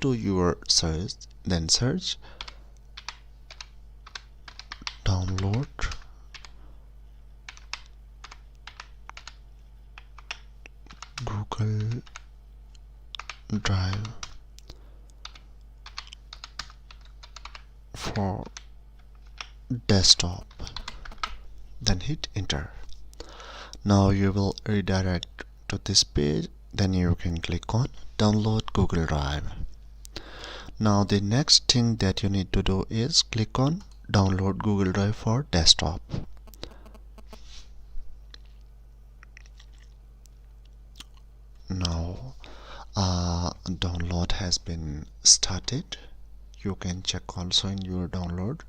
to your search, then search download Google Drive for desktop, then hit enter. Now you will redirect to this page, then you can click on download Google Drive. Now the next thing that you need to do is click on download Google Drive for desktop. Now download has been started. You can check also in your download.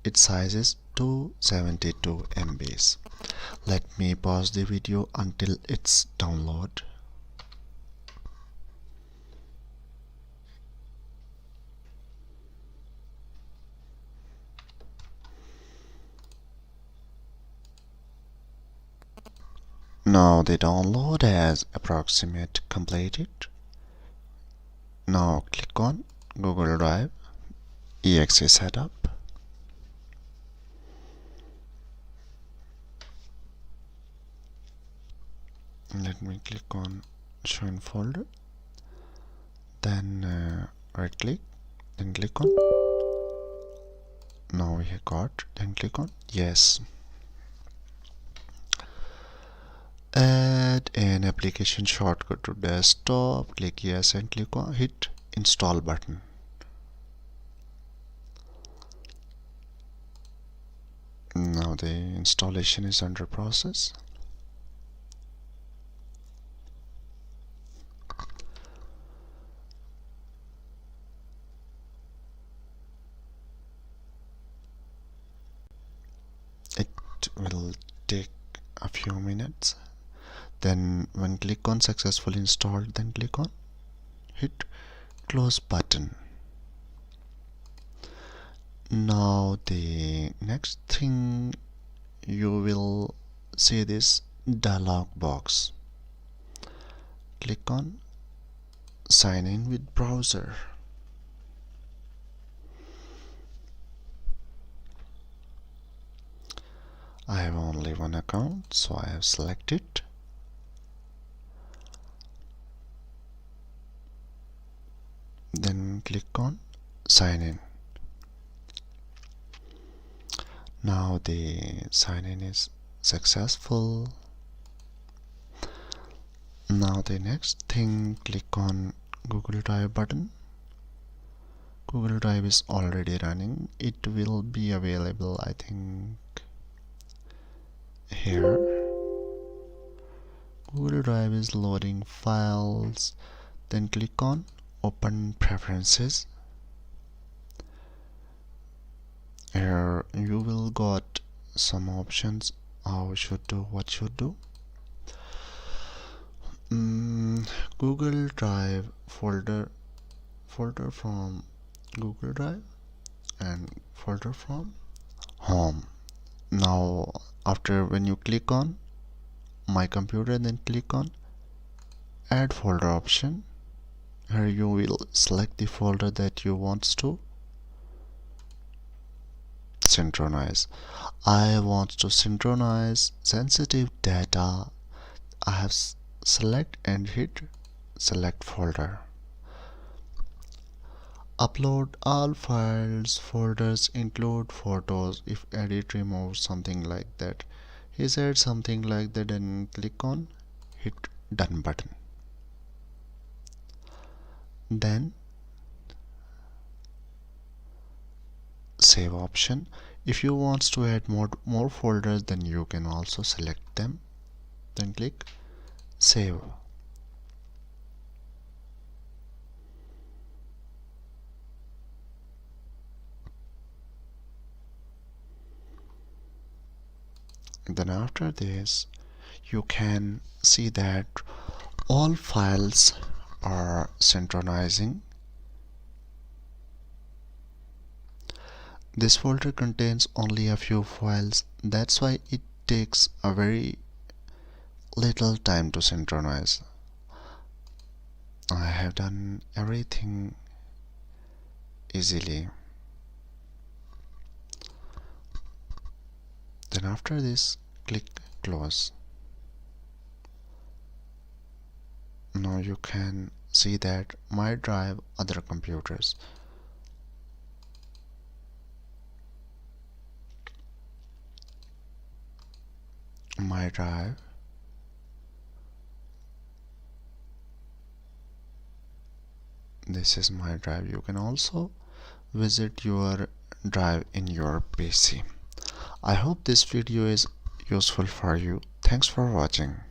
Its size is 272 MBs. Let me pause the video until it's download. Now the download has approximate completed. Now click on Google Drive exe setup. Let me click on show in folder, then right click, then click on now we have got, then click on yes. Add an application shortcut to desktop, click yes and click on hit install button. Now the installation is under process. It will take a few minutes. Then when click on successfully installed, then click on hit close button. Now the next thing, you will see this dialog box. Click on sign in with browser. I have only one account, so I have selected. Then click on sign in. Now the sign in is successful. Now the next thing, click on Google Drive button. Google Drive is already running. It will be available, I think, here. Google Drive is loading files. Then click on open preferences. Here you will got some options how should do, what should do. Google Drive folder from Google Drive and folder from home. Now after when you click on my computer, then click on add folder option. Here you will select the folder that you want to synchronize. I want to synchronize sensitive data. I have select and hit select folder. Upload all files, folders, include photos. If edit, remove, something like that. He said something like that, and click on hit done button. Then save option. If you want to add more folders, then you can also select them, then click save. Then after this, you can see that all files are synchronizing. This folder contains only a few files, that's why it takes a very little time to synchronize. I have done everything easily. Then after this, click close. Now you can see that my drive, other computers. My drive. This is my drive. You can also visit your drive in your PC. I hope this video is useful for you. Thanks for watching.